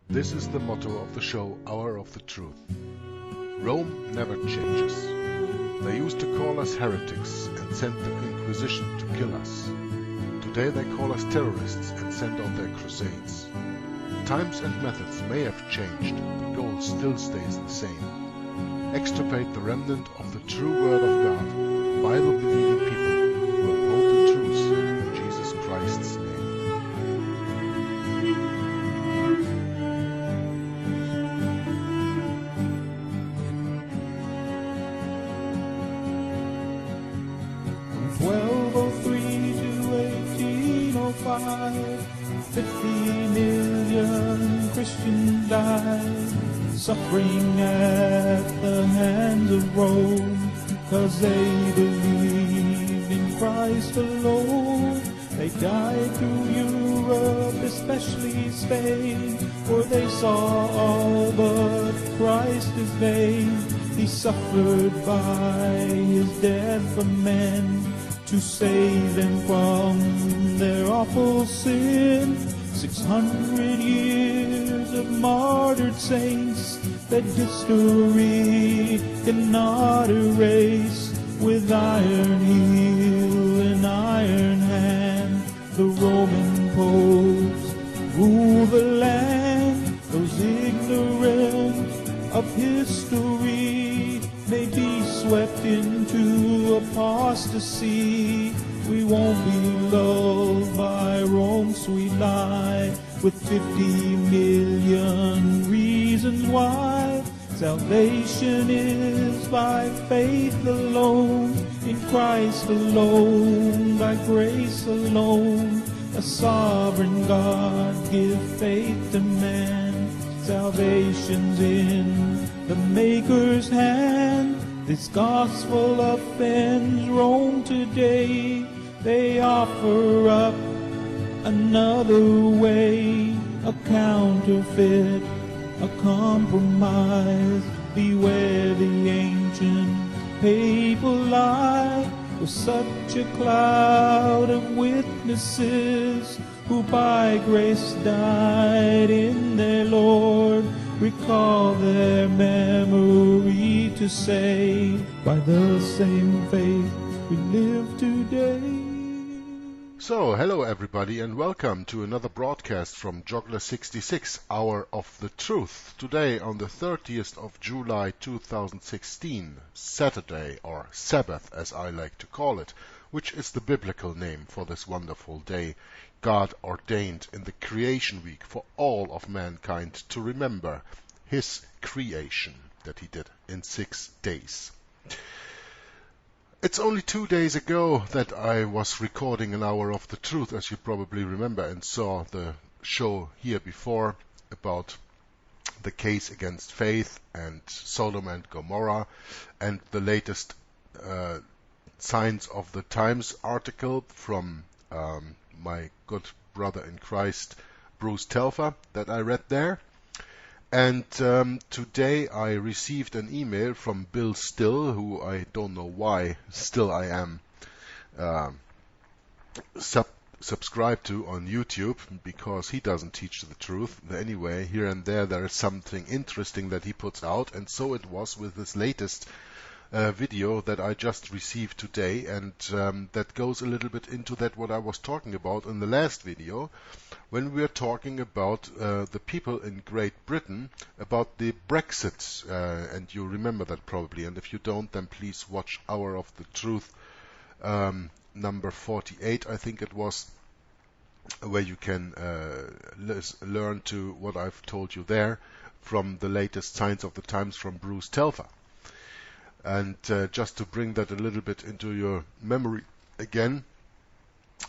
This is the motto of the show Hour of the Truth. Rome never changes. They used to call us heretics and sent the Inquisition to kill us. Today they call us terrorists and send on their crusades. Times and methods may have changed, the goal still stays the same. Extirpate the remnant of the true word of God, Bible-believing people who uphold the truth in Jesus Christ's name. From 1203 to 1805, 50 million Christians died, suffering at the hands of Rome, 'cause they believed in Christ alone. They died through Europe, especially Spain, for they saw all but Christ is vain. He suffered by his death for men, to save them from their awful sin. 600 years of martyred saints that history cannot erase. With iron heel and iron hand, the Roman popes rule the land. Those ignorant of history may be swept into apostasy. We won't be lulled by Rome's sweet lie, with 50 million reasons why. Salvation is by faith alone, in Christ alone, by grace alone. A sovereign God give faith to man. Salvation's in the Maker's hand. This gospel offends Rome today. They offer up another way, a counterfeit, a compromise. Beware the ancient papal lie, with such a cloud of witnesses who by grace died in their Lord. Recall their memory to say, by the same faith we live today. So, hello everybody and welcome to another broadcast from Joggler 66, Hour of the Truth. Today on the 30th of July 2016, Saturday, or Sabbath as I like to call it, which is the biblical name for this wonderful day God ordained in the creation week for all of mankind to remember His creation that He did in 6 days. It's only 2 days ago that I was recording an Hour of the Truth, as you probably remember, and saw the show here before about the case against faith and Sodom and Gomorrah and the latest Signs of the Times article from my good brother in Christ, Bruce Telfer, that I read there. And today I received an email from Bill Still, who I don't know why still I am subscribed to on YouTube, because he doesn't teach the truth. Anyway, here and there is something interesting that he puts out, and so it was with this latest video that I just received today, and that goes a little bit into that what I was talking about in the last video, when we were talking about the people in Great Britain, about the Brexit, and you remember that probably, and if you don't, then please watch Hour of the Truth number 48, I think it was, where you can learn to what I've told you there from the latest Signs of the Times from Bruce Telfer. And just to bring that a little bit into your memory again,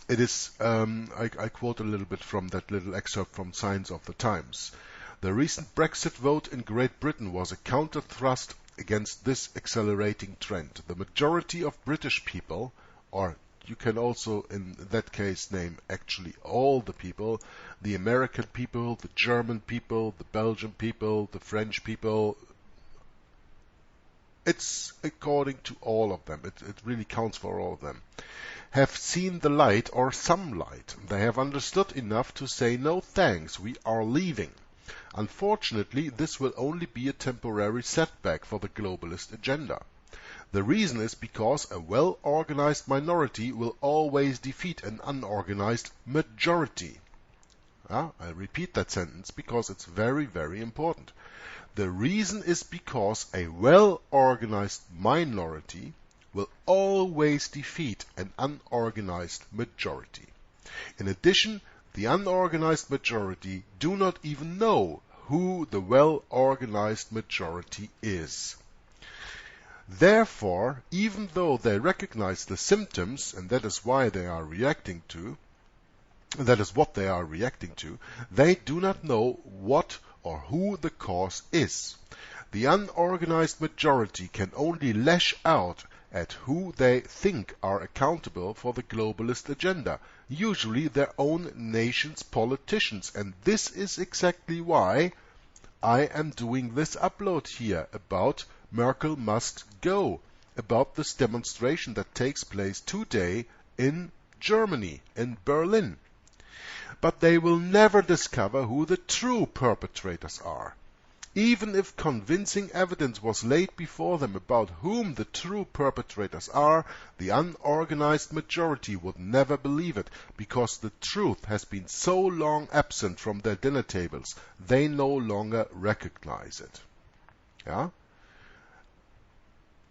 it is, I quote a little bit from that little excerpt from Signs of the Times. The recent Brexit vote in Great Britain was a counter-thrust against this accelerating trend. The majority of British people, or you can also in that case name actually all the people, the American people, the German people, the Belgian people, the French people, it's according to all of them. It really counts for all of them. Have seen the light or some light. They have understood enough to say no thanks, we are leaving. Unfortunately, this will only be a temporary setback for the globalist agenda. The reason is because a well-organized minority will always defeat an unorganized majority. I repeat that sentence because it's very, very important. The reason is because a well-organized minority will always defeat an unorganized majority. In addition, the unorganized majority do not even know who the well-organized majority is. Therefore, even though they recognize the symptoms, and that is why they are reacting to, that is what they are reacting to, they do not know what or who the cause is. The unorganized majority can only lash out at who they think are accountable for the globalist agenda, usually their own nation's politicians, and this is exactly why I am doing this upload here about Merkel must go, about this demonstration that takes place today in Germany, in Berlin. But they will never discover who the true perpetrators are. Even if convincing evidence was laid before them about whom the true perpetrators are, the unorganized majority would never believe it, because the truth has been so long absent from their dinner tables, they no longer recognize it. Yeah?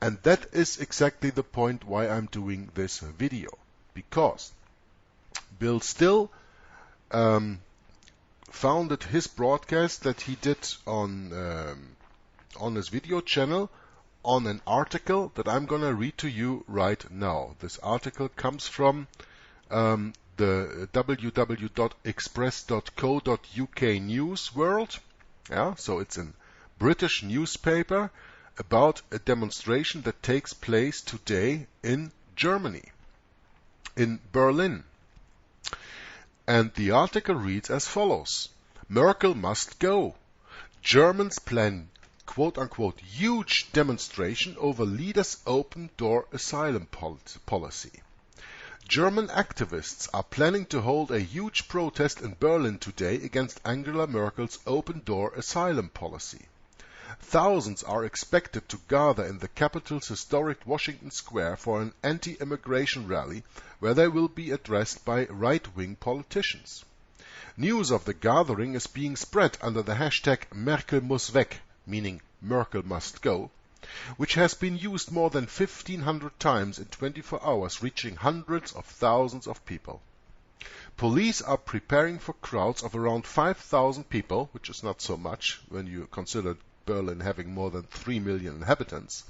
And that is exactly the point why I'm doing this video. Because Bill Still founded his broadcast that he did on his video channel on an article that I'm going to read to you right now. This article comes from the www.express.co.uk news world. Yeah, so it's a British newspaper about a demonstration that takes place today in Germany, in Berlin. And the article reads as follows: Merkel must go. Germans plan quote-unquote huge demonstration over leaders' open-door asylum policy. German activists are planning to hold a huge protest in Berlin today against Angela Merkel's open-door asylum policy. Thousands are expected to gather in the capital's historic Washington Square for an anti-immigration rally where they will be addressed by right-wing politicians. News of the gathering is being spread under the hashtag Merkel muss weg, meaning Merkel must go, which has been used more than 1,500 times in 24 hours, reaching hundreds of thousands of people. Police are preparing for crowds of around 5,000 people, which is not so much when you consider Berlin having more than 3 million inhabitants.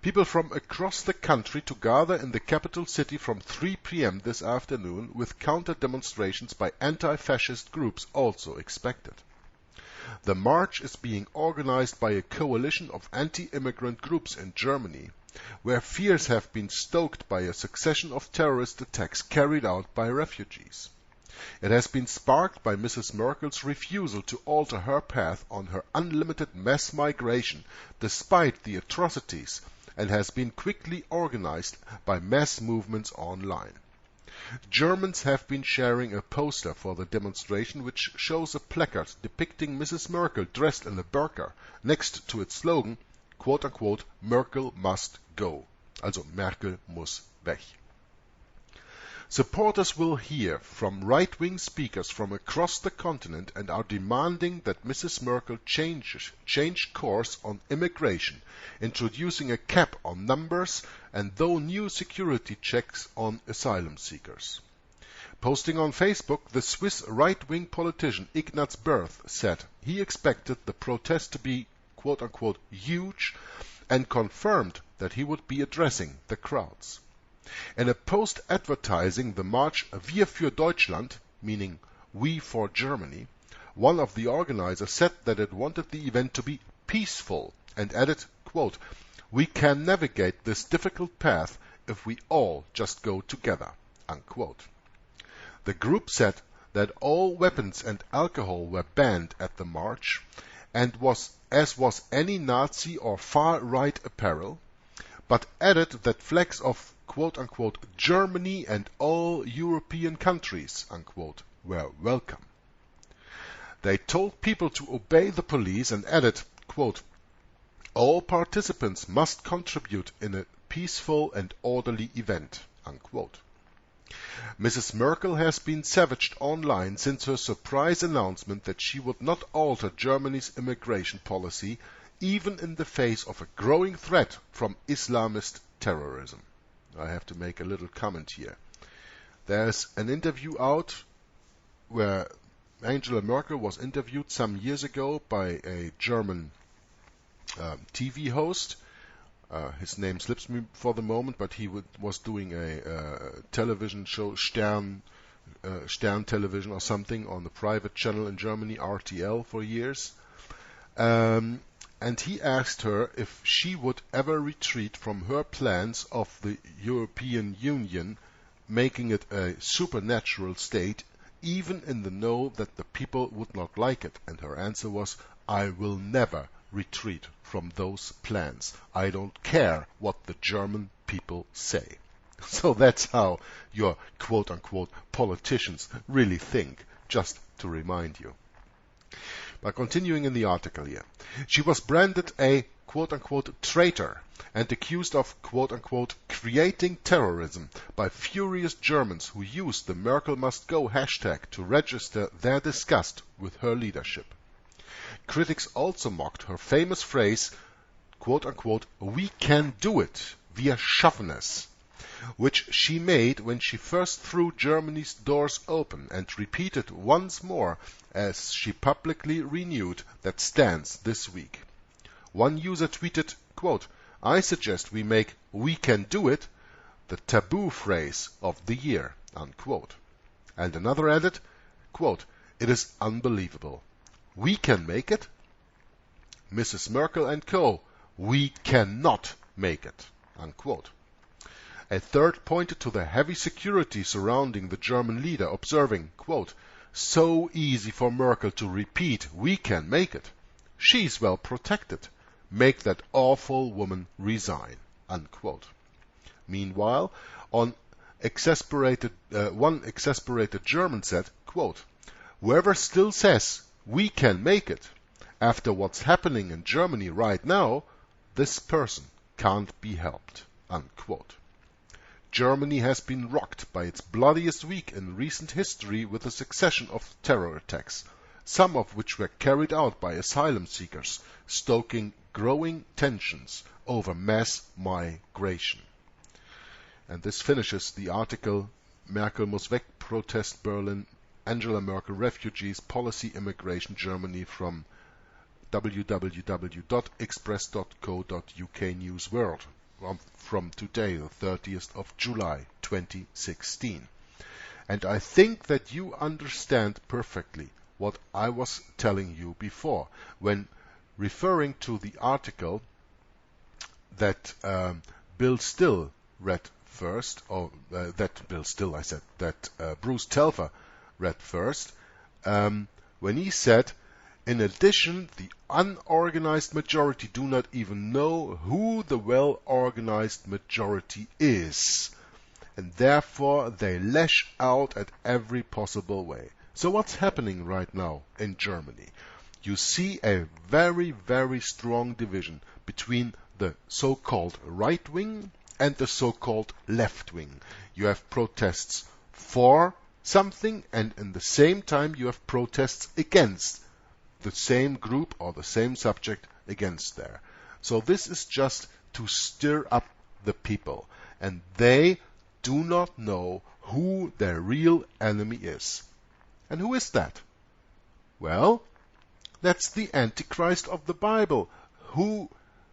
People from across the country to gather in the capital city from 3 p.m. this afternoon, with counter-demonstrations by anti-fascist groups also expected. The march is being organized by a coalition of anti-immigrant groups in Germany, where fears have been stoked by a succession of terrorist attacks carried out by refugees. It has been sparked by Mrs. Merkel's refusal to alter her path on her unlimited mass migration despite the atrocities, and has been quickly organized by mass movements online. Germans have been sharing a poster for the demonstration which shows a placard depicting Mrs. Merkel dressed in a burqa next to its slogan, quote-unquote, Merkel must go, also Merkel muss weg. Supporters will hear from right-wing speakers from across the continent and are demanding that Mrs. Merkel change course on immigration, introducing a cap on numbers and though new security checks on asylum seekers. Posting on Facebook, the Swiss right-wing politician Ignaz Berth said he expected the protest to be quote-unquote huge and confirmed that he would be addressing the crowds. In a post advertising the march Wir für Deutschland, meaning We for Germany, one of the organizers said that it wanted the event to be peaceful and added, quote, we can navigate this difficult path if we all just go together, unquote. The group said that all weapons and alcohol were banned at the march, and was any Nazi or far-right apparel, but added that flags of quote-unquote Germany and all European countries, unquote, were welcome. They told people to obey the police and added, quote, all participants must contribute in a peaceful and orderly event, unquote. Mrs. Merkel has been savaged online since her surprise announcement that she would not alter Germany's immigration policy, even in the face of a growing threat from Islamist terrorism. I have to make a little comment here. There's an interview out where Angela Merkel was interviewed some years ago by a German TV host. His name slips me for the moment, but he was doing a television show, Stern Television or something, on the private channel in Germany, RTL, for years. And he asked her if she would ever retreat from her plans of the European Union, making it a supernatural state, even in the know that the people would not like it. And her answer was, I will never retreat from those plans. I don't care what the German people say. So that's how your quote-unquote politicians really think, just to remind you. But continuing in the article here, she was branded a quote-unquote traitor and accused of quote-unquote creating terrorism by furious Germans who used the Merkel must go hashtag to register their disgust with her leadership. Critics also mocked her famous phrase, quote-unquote, we can do it, wir schaffen es, which she made when she first threw Germany's doors open and repeated once more as she publicly renewed that stance this week. One user tweeted, quote, I suggest we make we can do it the taboo phrase of the year, unquote. And another added, quote, it is unbelievable. We can make it? Mrs. Merkel and co. We cannot make it, unquote. A third pointed to the heavy security surrounding the German leader, observing, quote, so easy for Merkel to repeat, we can make it. She's well protected. Make that awful woman resign, unquote. Meanwhile, one exasperated German said, quote, whoever still says we can make it, after what's happening in Germany right now, this person can't be helped, unquote. Germany has been rocked by its bloodiest week in recent history with a succession of terror attacks, some of which were carried out by asylum seekers, stoking growing tensions over mass migration. And this finishes the article, Merkel muss weg, protest Berlin, Angela Merkel, refugees, policy, immigration, Germany, from www.express.co.uk News World, from today, the 30th of July, 2016. And I think that you understand perfectly what I was telling you before, when referring to the article that Bill Still read first, or that Bill Still, I said, that Bruce Telfer read first, when he said, in addition, the unorganized majority do not even know who the well-organized majority is, and therefore they lash out at every possible way. So what's happening right now in Germany? You see a very, very strong division between the so-called right wing and the so-called left wing. You have protests for something, and in the same time you have protests against the same group or the same subject against there. So this is just to stir up the people, and they do not know who their real enemy is. And who is that? Well, that's the Antichrist of the Bible, who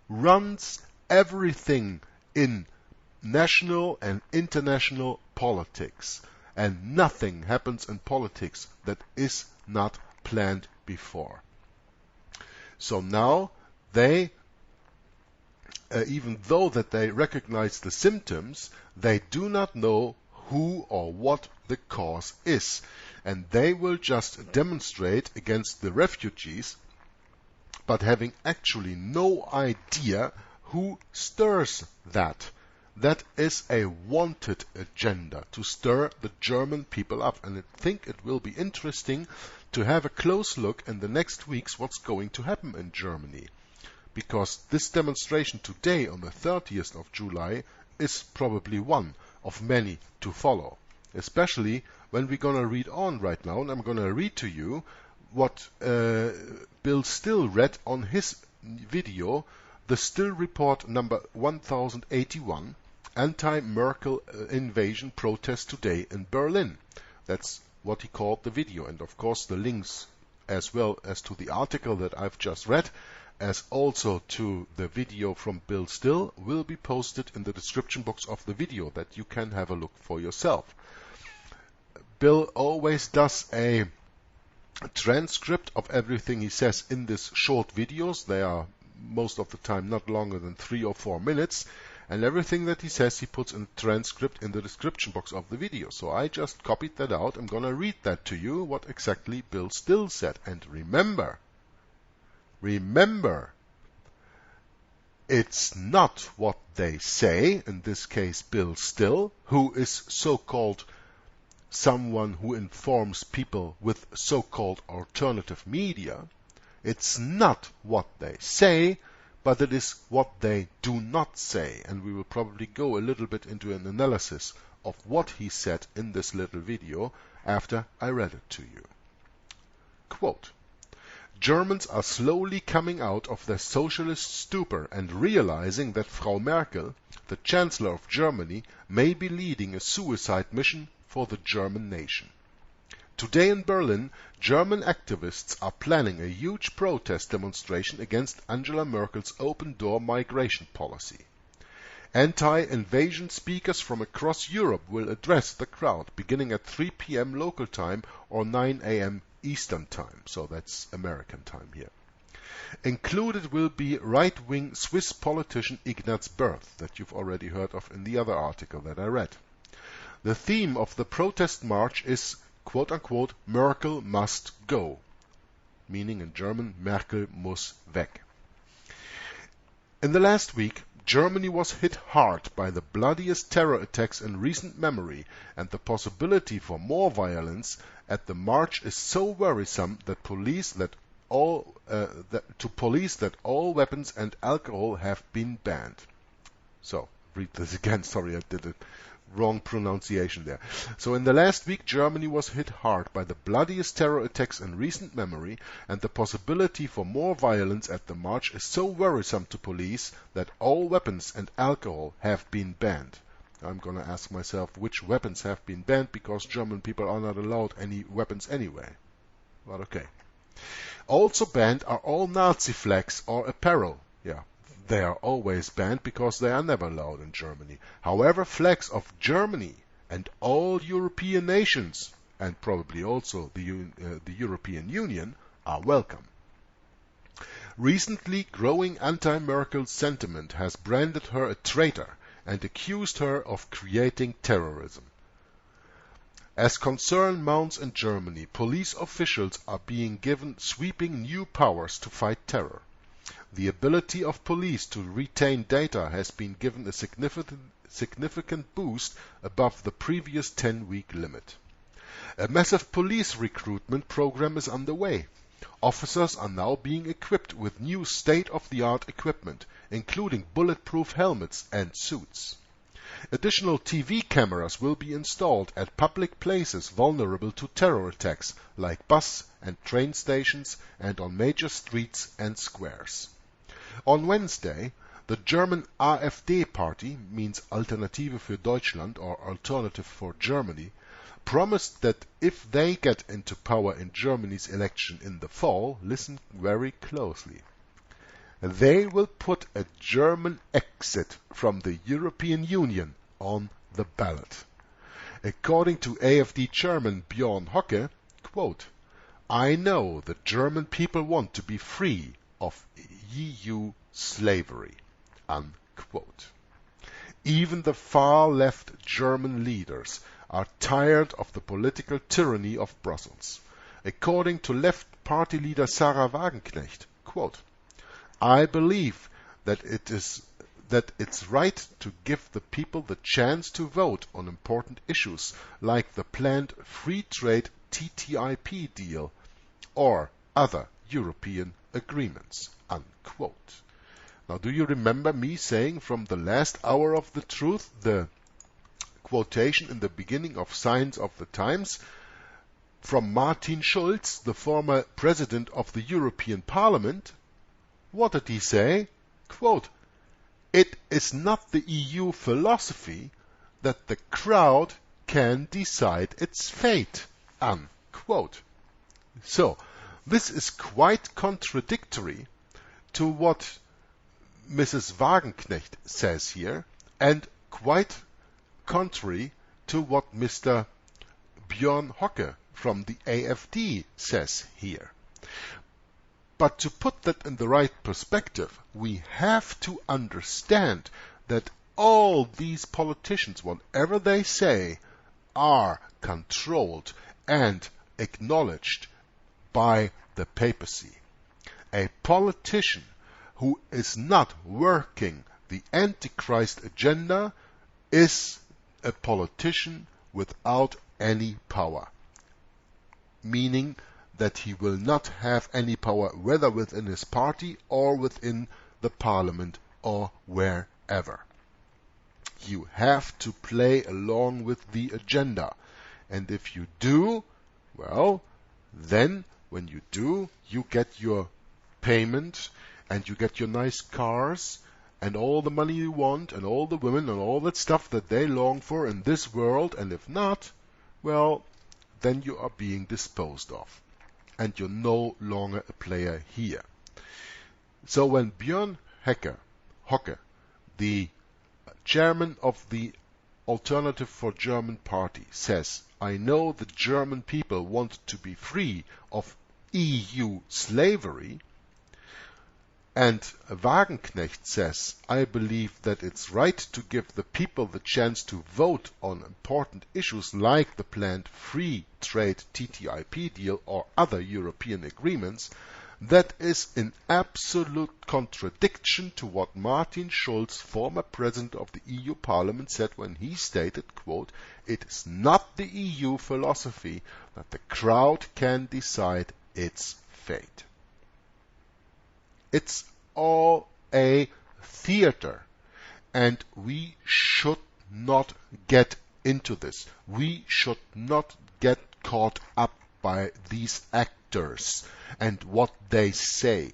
runs everything in national and international politics. And nothing happens in politics that is not planned before. So now they, even though that they recognize the symptoms, they do not know who or what the cause is. And they will just demonstrate against the refugees, but having actually no idea who stirs that. That is a wanted agenda, to stir the German people up. And I think it will be interesting to have a close look in the next weeks what's going to happen in Germany. Because this demonstration today on the 30th of July is probably one of many to follow. Especially when we're going to read on right now, and I'm going to read to you what Bill Still read on his video, the Still Report number 1081, Anti-Merkel Invasion Protest Today in Berlin. That's what he called the video. And of course the links as well as to the article that I've just read, as also to the video from Bill Still, will be posted in the description box of the video that you can have a look for yourself. Bill always does a transcript of everything he says in these short videos. They are most of the time not longer than 3 or 4 minutes, and everything that he says he puts in transcript in the description box of the video. So I just copied that out. I'm going to read that to you, what exactly Bill Still said. And remember, it's not what they say, in this case Bill Still, who is so-called someone who informs people with so-called alternative media. It's not what they say, but it is what they do not say. And we will probably go a little bit into an analysis of what he said in this little video after I read it to you. Quote, Germans are slowly coming out of their socialist stupor and realizing that Frau Merkel, the Chancellor of Germany, may be leading a suicide mission for the German nation. Today in Berlin, German activists are planning a huge protest demonstration against Angela Merkel's open-door migration policy. Anti-invasion speakers from across Europe will address the crowd beginning at 3 p.m. local time or 9 a.m. Eastern time, so that's American time here. Included will be right-wing Swiss politician Ignaz Berth, that you've already heard of in the other article that I read. The theme of the protest march is, quote-unquote, Merkel must go, meaning in German, Merkel muss weg. In the last week, Germany was hit hard by the bloodiest terror attacks in recent memory, and the possibility for more violence at the march is so worrisome that police that all weapons and alcohol have been banned. So, read this again. Sorry, I did it. Wrong pronunciation there. So in the last week, Germany was hit hard by the bloodiest terror attacks in recent memory, and the possibility for more violence at the march is so worrisome to police that all weapons and alcohol have been banned. I'm going to ask myself which weapons have been banned, because German people are not allowed any weapons anyway. But okay. Also banned are all Nazi flags or apparel. Yeah. They are always banned because they are never allowed in Germany. However, flags of Germany and all European nations, and probably also the European Union, are welcome. Recently, growing anti-Merkel sentiment has branded her a traitor and accused her of creating terrorism. As concern mounts in Germany, police officials are being given sweeping new powers to fight terror. The ability of police to retain data has been given a significant boost above the previous 10-week limit. A massive police recruitment program is underway. Officers are now being equipped with new state-of-the-art equipment, including bulletproof helmets and suits. Additional TV cameras will be installed at public places vulnerable to terror attacks, like bus and train stations, and on major streets and squares. On Wednesday, the German AfD party, means Alternative für Deutschland or Alternative for Germany, promised that if they get into power in Germany's election in the fall, listen very closely, they will put a German exit from the European Union on the ballot. According to AfD chairman Björn Höcke, quote, I know the German people want to be free of EU slavery, unquote. Even the far-left German leaders are tired of the political tyranny of Brussels. According to left party leader Sarah Wagenknecht, quote, I believe that it's right to give the people the chance to vote on important issues like the planned free trade TTIP deal or other European agreements, unquote. Now, do you remember me saying from the last hour of the truth, the quotation in the beginning of Signs of the Times from Martin Schulz, the former president of the European Parliament? What did he say? Quote, "It is not the EU philosophy that the crowd can decide its fate," unquote. So, this is quite contradictory to what Mrs. Wagenknecht says here, and quite contrary to what Mr. Björn Höcke from the AfD says here. But to put that in the right perspective, we have to understand that all these politicians, whatever they say, are controlled and acknowledged by the papacy. A politician who is not working the Antichrist agenda is a politician without any power, meaning that he will not have any power whether within his party or within the parliament or wherever. You have to play along with the agenda, and if you do, well, then when you do, you get your payment and you get your nice cars and all the money you want and all the women and all that stuff that they long for in this world, and if not, well, then you are being disposed of and you're no longer a player here. So when Björn Höcke, the chairman of the Alternative for German Party, says, "I know the German people want to be free of EU slavery," and Wagenknecht says, "I believe that it's right to give the people the chance to vote on important issues like the planned free trade TTIP deal or other European agreements," that is in absolute contradiction to what Martin Schulz, former president of the EU Parliament, said when he stated, quote, "It is not the EU philosophy that the crowd can decide its fate." It's all a theater, and we should not get into this. We should not get caught up by these actors and what they say.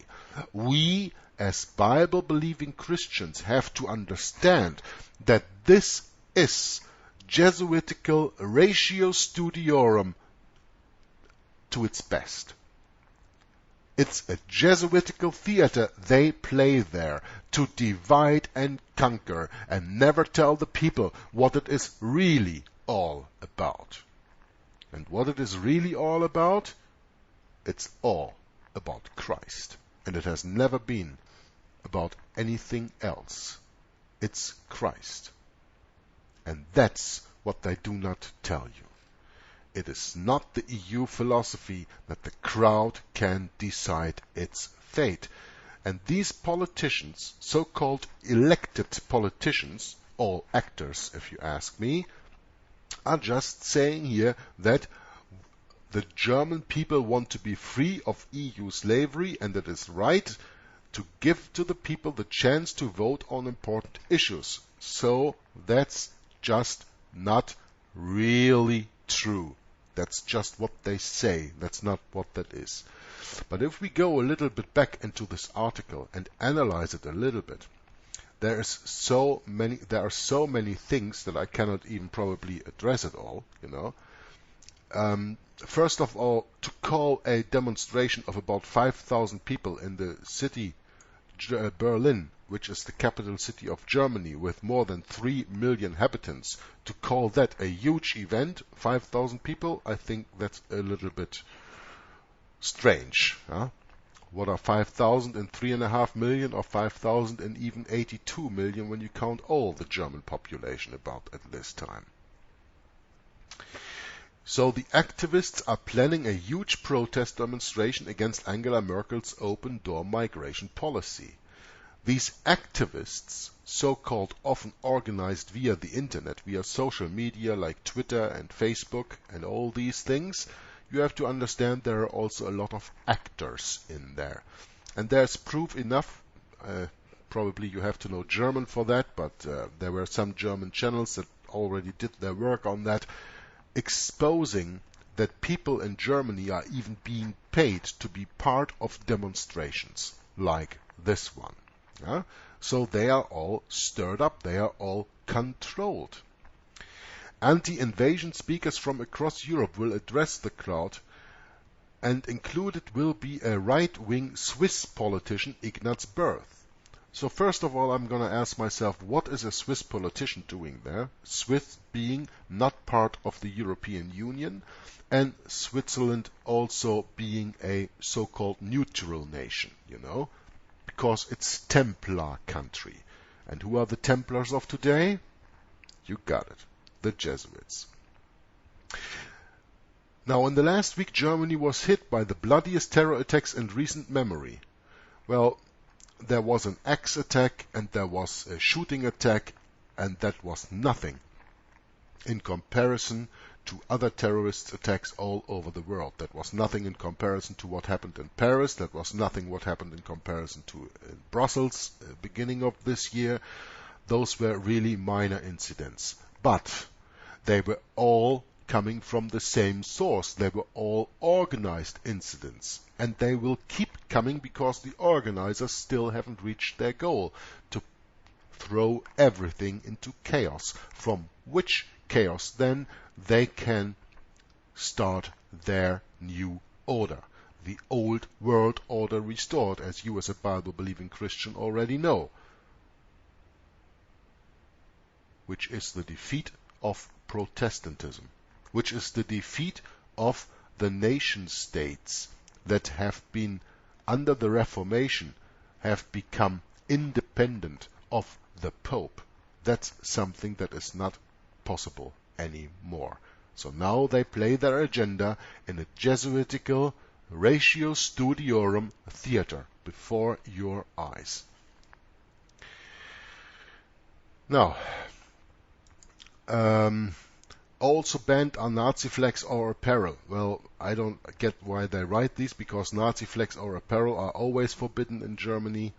We, as Bible-believing Christians, have to understand that this is Jesuitical ratio studiorum to its best. It's a Jesuitical theater they play there to divide and conquer and never tell the people what it is really all about. And what it is really all about? It's all about Christ. And it has never been about anything else. It's Christ. And that's what they do not tell you. It is not the EU philosophy that the crowd can decide its fate. And these politicians, so-called elected politicians, all actors if you ask me, are just saying here that the German people want to be free of EU slavery and it is right to give to the people the chance to vote on important issues. So that's just not really true. That's just what they say. That's not what that is. But if we go a little bit back into this article and analyze it a little bit, there are so many things that I cannot even probably address it all, you know. First of all, to call a demonstration of about 5,000 people in the city Berlin, which is the capital city of Germany with more than 3 million inhabitants, to call that a huge event, 5,000 people, I think that's a little bit strange. Huh? What are 5,000 and 3.5 million, or 5,000 and even 82 million when you count all the German population about at this time? So the activists are planning a huge protest demonstration against Angela Merkel's open-door migration policy. These activists, so-called often organized via the internet, via social media like Twitter and Facebook and all these things, you have to understand there are also a lot of actors in there. And there's proof enough. Probably you have to know German for that, but there were some German channels that already did their work on that, exposing that people in Germany are even being paid to be part of demonstrations like this one. Yeah? So they are all stirred up, they are all controlled. Anti-invasion speakers from across Europe will address the crowd, and included will be a right-wing Swiss politician, Ignaz Berth. So first of all, I'm going to ask myself, what is a Swiss politician doing there? Swiss being not part of the European Union, and Switzerland also being a so-called neutral nation, you know, because it's Templar country. And who are the Templars of today? You got it, the Jesuits. Now, in the last week, Germany was hit by the bloodiest terror attacks in recent memory. Well, there was an axe attack and there was a shooting attack, and that was nothing in comparison to other terrorist attacks all over the world. That was nothing in comparison to what happened in Paris. That was nothing what happened in comparison to Brussels, beginning of this year. Those were really minor incidents. But they were all coming from the same source. They were all organized incidents. And they will keep coming because the organizers still haven't reached their goal to throw everything into chaos, from which chaos then they can start their new order. The old world order restored, as you as a Bible-believing Christian already know, which is the defeat of Protestantism, which is the defeat of the nation states that have been under the Reformation, have become independent of the Pope. That's something that is not possible anymore. So now they play their agenda in a Jesuitical ratio studiorum theater before your eyes. Now, also banned are Nazi flags or apparel. Well, I don't get why they write these, because Nazi flags or apparel are always forbidden in Germany.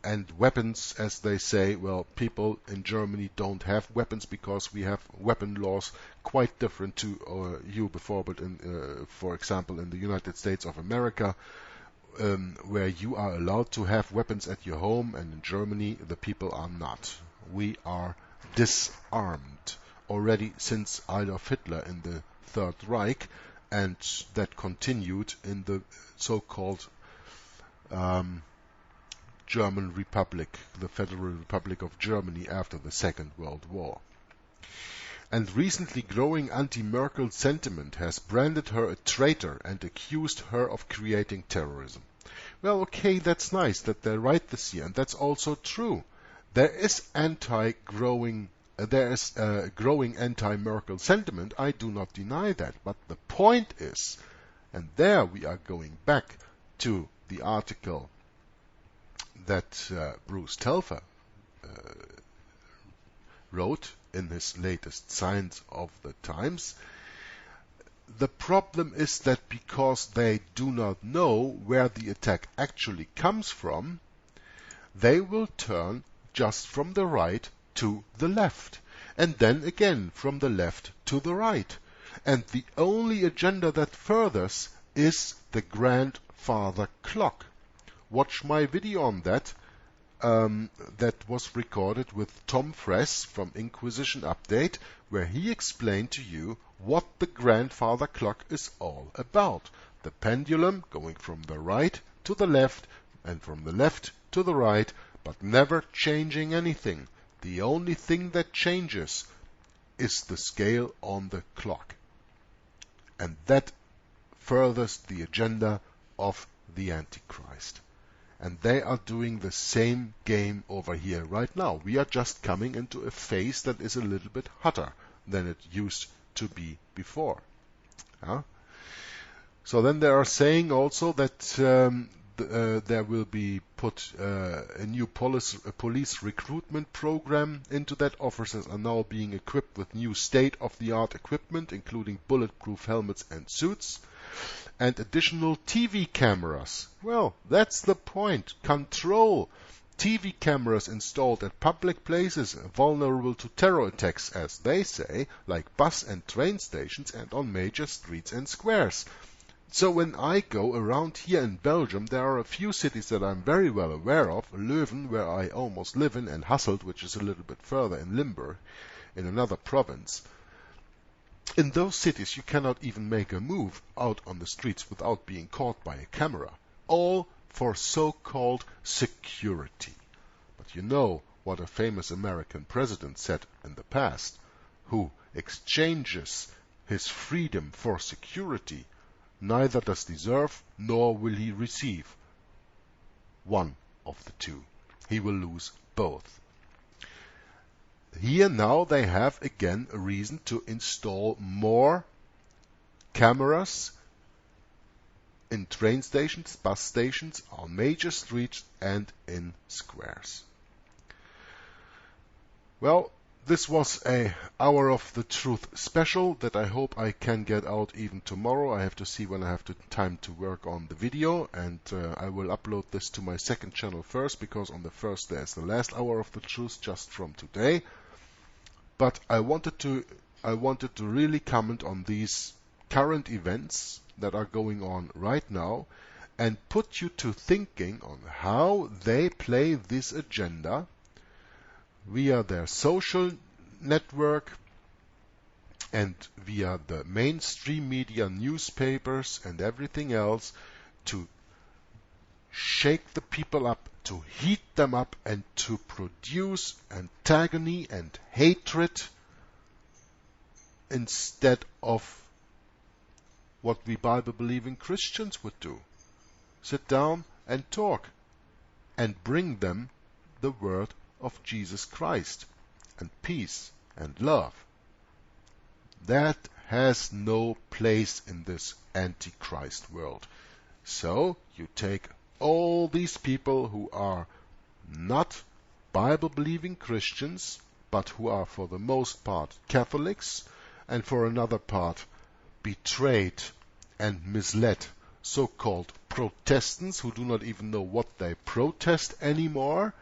And weapons, as they say, well, people in Germany don't have weapons because we have weapon laws quite different to you before, but for example, in the United States of America, where you are allowed to have weapons at your home, and in Germany the people are not. We are disarmed already since Adolf Hitler in the Third Reich, and that continued in the so-called German Republic, the Federal Republic of Germany, after the Second World War. And recently growing anti-Merkel sentiment has branded her a traitor and accused her of creating terrorism. Well, okay, that's nice that they write this here, and that's also true. There is growing anti-Merkel sentiment. I do not deny that. But the point is, and there we are going back to the article that Bruce Telfer wrote in his latest Signs of the Times. The problem is that because they do not know where the attack actually comes from, they will turn just from the right to the left, and then again from the left to the right. And the only agenda that furthers is the grandfather clock. Watch my video on that. That was recorded with Tom Fress from Inquisition Update, where he explained to you what the grandfather clock is all about. The pendulum going from the right to the left and from the left to the right, but never changing anything. The only thing that changes is the scale on the clock. And that furthers the agenda of the Antichrist. And they are doing the same game over here right now. We are just coming into a phase that is a little bit hotter than it used to be before. So then they are saying also that there will be put a new police recruitment program into that. Officers are now being equipped with new state-of-the-art equipment, including bulletproof helmets and suits, and additional TV cameras. Well, that's the point. Control. TV cameras installed at public places vulnerable to terror attacks, as they say, like bus and train stations and on major streets and squares. So when I go around here in Belgium, there are a few cities that I'm very well aware of. Leuven, where I almost live in, and Hasselt, which is a little bit further in Limburg, in another province. In those cities, you cannot even make a move out on the streets without being caught by a camera. All for so-called security. But you know what a famous American president said in the past, who exchanges his freedom for security neither does deserve nor will he receive one of the two. He will lose both. Here now they have again a reason to install more cameras in train stations, bus stations, on major streets and in squares. Well, this was a Hour of the Truth special that I hope I can get out even tomorrow. I have to see when I have the time to work on the video, and I will upload this to my second channel first, because on the first there's the last Hour of the Truth just from today. But I wanted to really comment on these current events that are going on right now and put you to thinking on how they play this agenda via their social network and via the mainstream media, newspapers and everything else, to shake the people up, to heat them up, and to produce antagony and hatred instead of what we Bible-believing Christians would do. Sit down and talk and bring them the word of Jesus Christ and peace and love. That has no place in this Antichrist world. So you take all these people who are not Bible-believing Christians, but who are for the most part Catholics, and for another part betrayed and misled so-called Protestants who do not even know what they protest anymore,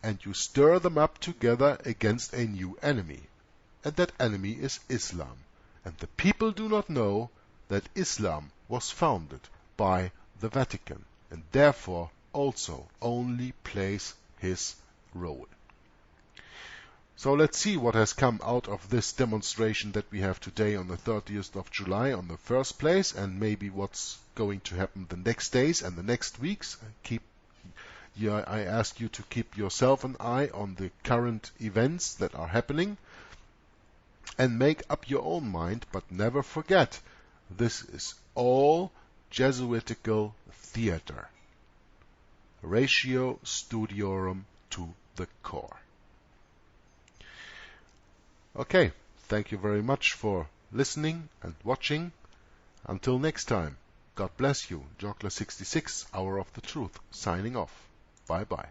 and you stir them up together against a new enemy. And that enemy is Islam. And the people do not know that Islam was founded by the Vatican, and therefore also only plays his role. So let's see what has come out of this demonstration that we have today on the 30th of July on the first place, and maybe what's going to happen the next days and the next weeks. I ask you to keep yourself an eye on the current events that are happening and make up your own mind, but never forget, this is all Jesuitical theater. Ratio studiorum to the core. Okay, thank you very much for listening and watching. Until next time, God bless you. Jockler66, Hour of the Truth, signing off. Bye-bye.